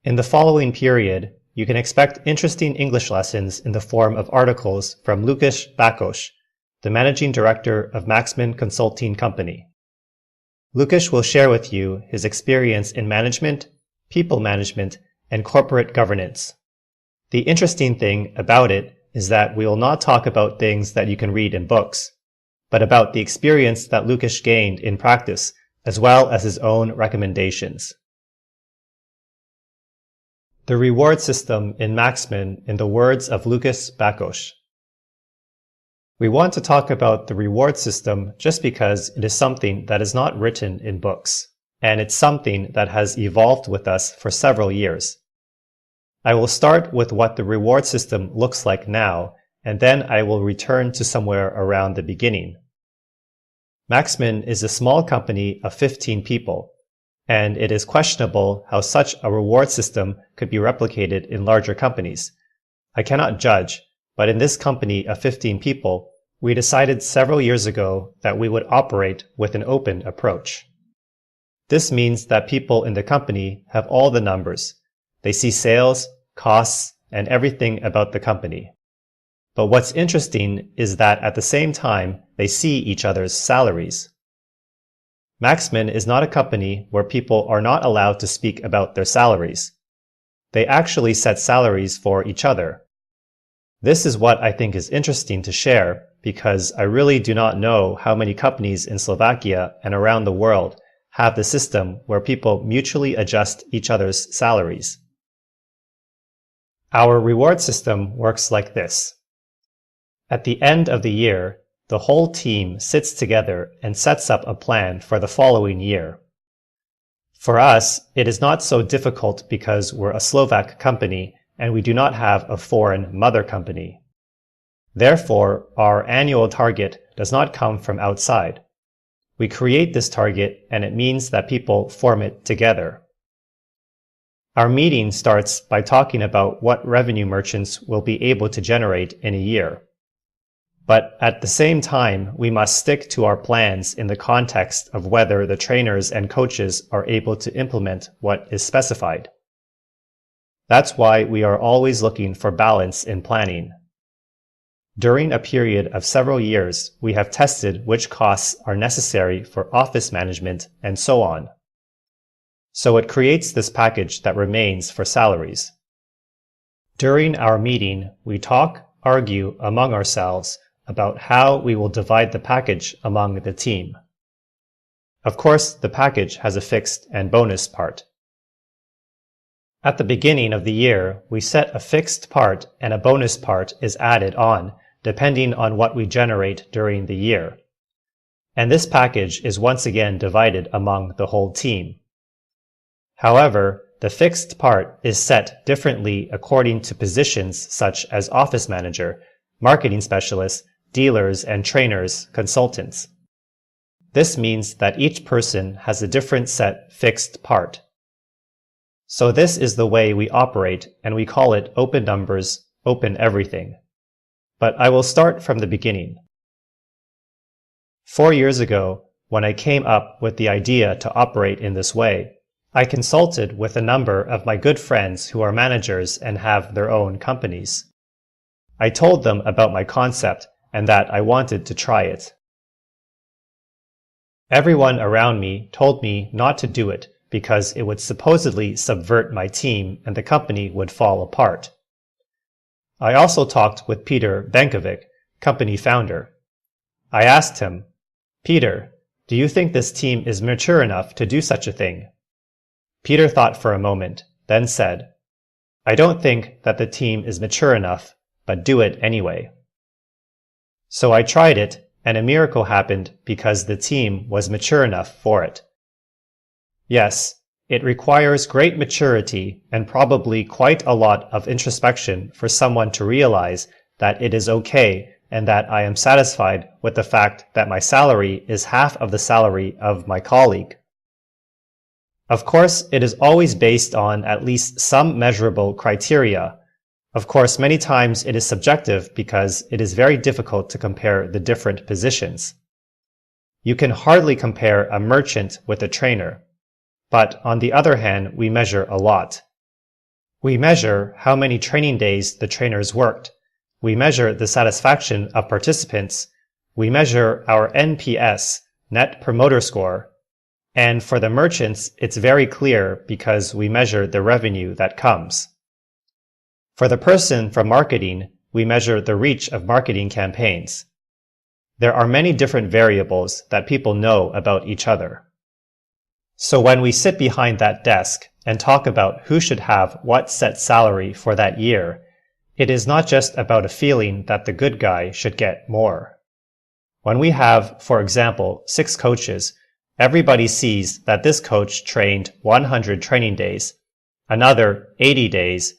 In the following period, you can expect interesting English lessons in the form of articles from Lukas Bakos, the Managing Director of Maxman Consulting Company. Lukas will share with you his experience in management, people management, and corporate governance. The interesting thing about it is that we will not talk about things that you can read in books, but about the experience that Lukas gained in practice, as well as his own recommendations. The reward system in Maxman in the words of Lukas Bakos. We want to talk about the reward system just because it is something that is not written in books, and it's something that has evolved with us for several years. I will start with what the reward system looks like now, and then I will return to somewhere around the beginning. Maxman is a small company of 15 people, and it is questionable how such a reward system could be replicated in larger companies. I cannot judge, but in this company of 15 people, we decided several years ago that we would operate with an open approach. This means that people in the company have all the numbers. They see sales, costs, and everything about the company. But what's interesting is that at the same time, they see each other's salaries. Maxman is not a company where people are not allowed to speak about their salaries. They actually set salaries for each other. This is what I think is interesting to share because I really do not know how many companies in Slovakia and around the world have the system where people mutually adjust each other's salaries. Our reward system works like this. At the end of the year, the whole team sits together and sets up a plan for the following year. For us, it is not so difficult because we're a Slovak company and we do not have a foreign mother company. Therefore, our annual target does not come from outside. We create this target and it means that people form it together. Our meeting starts by talking about what revenue merchants will be able to generate in a year. But at the same time, we must stick to our plans in the context of whether the trainers and coaches are able to implement what is specified. That's why we are always looking for balance in planning. During a period of several years, we have tested which costs are necessary for office management and so on. So it creates this package that remains for salaries. During our meeting, we talk, argue among ourselves about how we will divide the package among the team. Of course, the package has a fixed and bonus part. At the beginning of the year, we set a fixed part and a bonus part is added on, depending on what we generate during the year. And this package is once again divided among the whole team. However, the fixed part is set differently according to positions such as office manager, marketing specialist, dealers and trainers, consultants. This means that each person has a different set fixed part. So this is the way we operate and we call it open numbers, open everything. But I will start from the beginning. 4 years ago, when I came up with the idea to operate in this way, I consulted with a number of my good friends who are managers and have their own companies. I told them about my concept and that I wanted to try it. Everyone around me told me not to do it because it would supposedly subvert my team and the company would fall apart. I also talked with Peter Benkovic, company founder. I asked him, "Peter, do you think this team is mature enough to do such a thing?" Peter thought for a moment, then said, "I don't think that the team is mature enough, but do it anyway." So I tried it, and a miracle happened because the team was mature enough for it. Yes, it requires great maturity and probably quite a lot of introspection for someone to realize that it is okay and that I am satisfied with the fact that my salary is half of the salary of my colleague. Of course, it is always based on at least some measurable criteria. Of course, many times it is subjective because it is very difficult to compare the different positions. You can hardly compare a merchant with a trainer. But on the other hand, we measure a lot. We measure how many training days the trainers worked. We measure the satisfaction of participants. We measure our NPS, Net Promoter Score. And for the merchants, it's very clear because we measure the revenue that comes. For the person from marketing, we measure the reach of marketing campaigns. There are many different variables that people know about each other. So when we sit behind that desk and talk about who should have what set salary for that year, it is not just about a feeling that the good guy should get more. When we have, for example, 6 coaches, everybody sees that this coach trained 100 training days, another 80 days.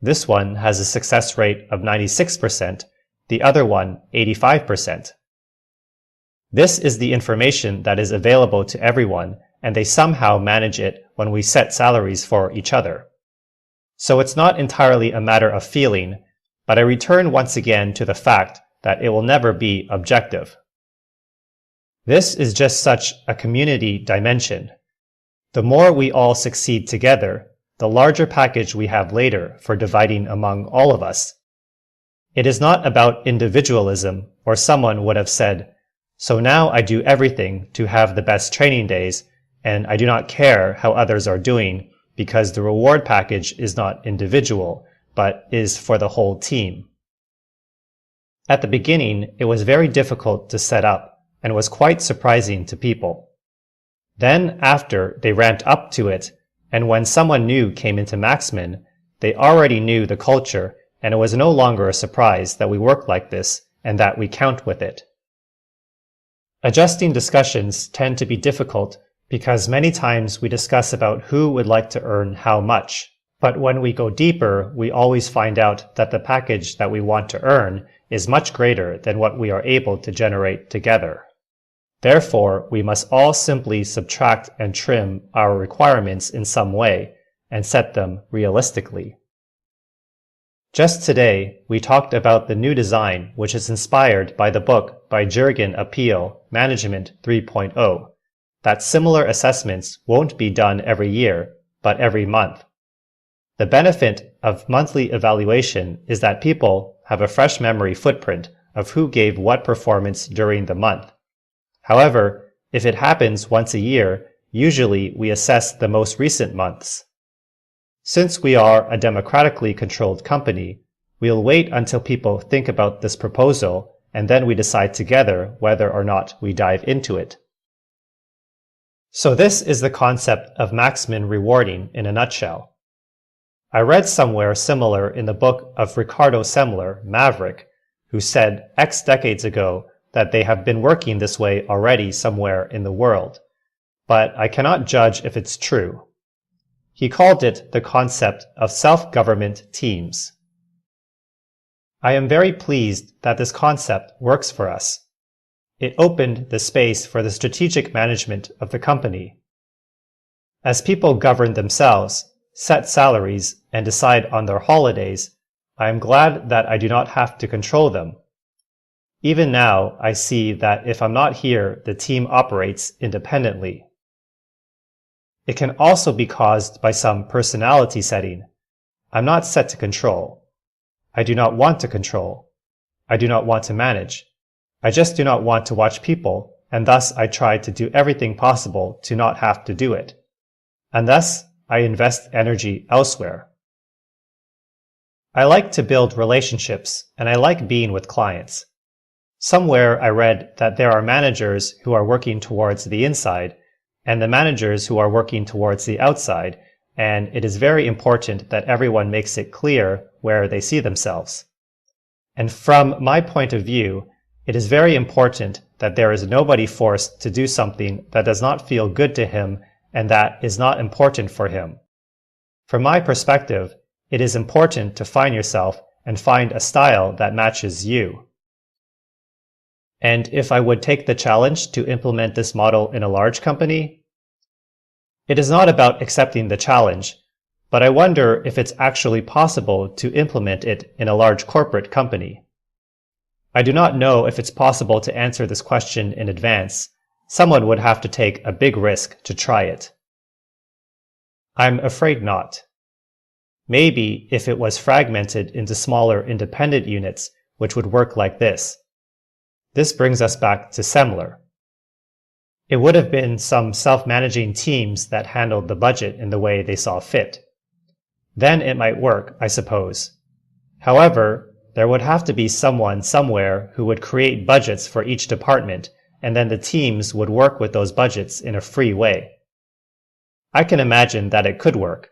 This one has a success rate of 96%, the other one 85%. This is the information that is available to everyone, and they somehow manage it when we set salaries for each other. So it's not entirely a matter of feeling, but I return once again to the fact that it will never be objective. This is just such a community dimension. The more we all succeed together, the larger package we have later for dividing among all of us. It is not about individualism, or someone would have said, "So now I do everything to have the best training days, and I do not care how others are doing because the reward package is not individual, but is for the whole team." At the beginning, it was very difficult to set up and was quite surprising to people. Then after they ramped up to it, and when someone new came into Maxman, they already knew the culture, and it was no longer a surprise that we work like this and that we count with it. Adjusting discussions tend to be difficult because many times we discuss about who would like to earn how much. But when we go deeper, we always find out that the package that we want to earn is much greater than what we are able to generate together. Therefore, we must all simply subtract and trim our requirements in some way and set them realistically. Just today, we talked about the new design which is inspired by the book by Jürgen Appeal, Management 3.0, that similar assessments won't be done every year, but every month. The benefit of monthly evaluation is that people have a fresh memory footprint of who gave what performance during the month. However, if it happens once a year, usually we assess the most recent months. Since we are a democratically controlled company, we'll wait until people think about this proposal and then we decide together whether or not we dive into it. So this is the concept of Maxman rewarding in a nutshell. I read somewhere similar in the book of Ricardo Semler, Maverick, who said X decades ago that they have been working this way already somewhere in the world, but I cannot judge if it's true. He called it the concept of self-government teams. I am very pleased that this concept works for us. It opened the space for the strategic management of the company. As people govern themselves, set salaries, and decide on their holidays, I am glad that I do not have to control them. Even now, I see that if I'm not here, the team operates independently. It can also be caused by some personality setting. I'm not set to control. I do not want to control. I do not want to manage. I just do not want to watch people, and thus I try to do everything possible to not have to do it. And thus, I invest energy elsewhere. I like to build relationships, and I like being with clients. Somewhere I read that there are managers who are working towards the inside, and the managers who are working towards the outside, and it is very important that everyone makes it clear where they see themselves. And from my point of view, it is very important that there is nobody forced to do something that does not feel good to him and that is not important for him. From my perspective, it is important to find yourself and find a style that matches you. And if I would take the challenge to implement this model in a large company, it is not about accepting the challenge, but I wonder if it's actually possible to implement it in a large corporate company. I do not know if it's possible to answer this question in advance. Someone would have to take a big risk to try it. I'm afraid not. Maybe if it was fragmented into smaller independent units, which would work like this. This brings us back to Semler. It would have been some self-managing teams that handled the budget in the way they saw fit. Then it might work, I suppose. However, there would have to be someone somewhere who would create budgets for each department, and then the teams would work with those budgets in a free way. I can imagine that it could work.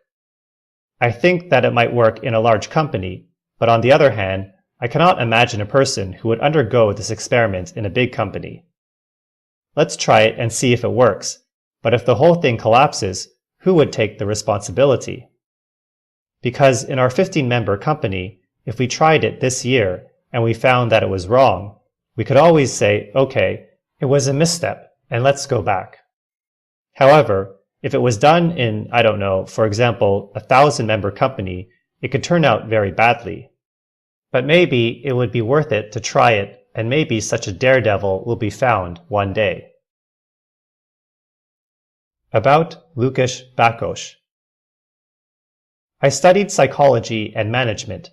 I think that it might work in a large company, but on the other hand, I cannot imagine a person who would undergo this experiment in a big company. Let's try it and see if it works, but if the whole thing collapses, who would take the responsibility? Because in our 15-member company, if we tried it this year and we found that it was wrong, we could always say, okay, it was a misstep, and let's go back. However, if it was done in, I don't know, for example, a 1,000-member company, it could turn out very badly. But maybe it would be worth it to try it, and maybe such a daredevil will be found one day. About Lukas Bakos. I studied psychology and management.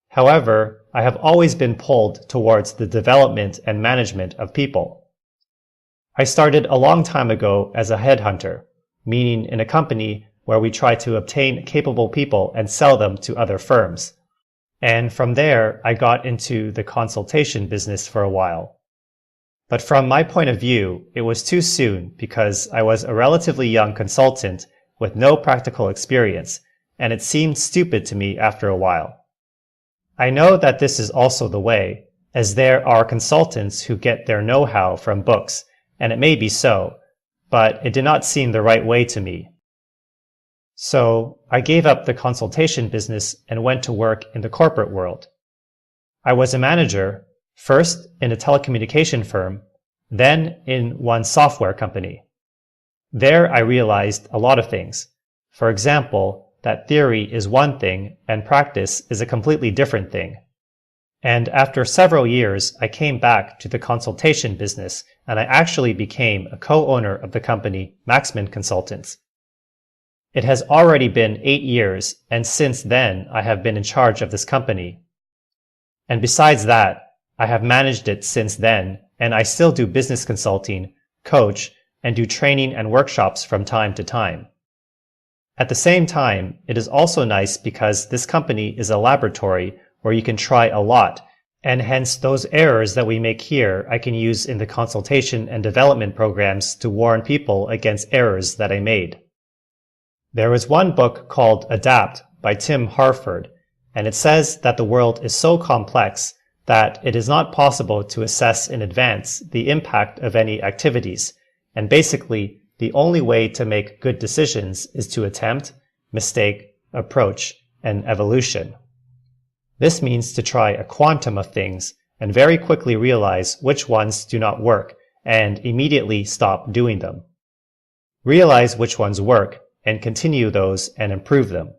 However, I have always been pulled towards the development and management of people. I started a long time ago as a headhunter, meaning in a company where we try to obtain capable people and sell them to other firms. And from there, I got into the consultation business for a while. But from my point of view, it was too soon because I was a relatively young consultant with no practical experience, and it seemed stupid to me after a while. I know that this is also the way, as there are consultants who get their know-how from books, and it may be so, but it did not seem the right way to me. So I gave up the consultation business and went to work in the corporate world. I was a manager, first in a telecommunication firm, then in one software company. There I realized a lot of things. For example, that theory is one thing and practice is a completely different thing. And after several years, I came back to the consultation business and I actually became a co-owner of the company Maxman Consultants. It has already been 8 years, and since then I have been in charge of this company. And besides that, I have managed it since then, and I still do business consulting, coach, and do training and workshops from time to time. At the same time, it is also nice because this company is a laboratory where you can try a lot, and hence those errors that we make here I can use in the consultation and development programs to warn people against errors that I made. There is one book called Adapt by Tim Harford, and it says that the world is so complex that it is not possible to assess in advance the impact of any activities, and basically the only way to make good decisions is to attempt, mistake, approach, and evolution. This means to try a quantum of things and very quickly realize which ones do not work and immediately stop doing them. Realize which ones work and continue those and improve them.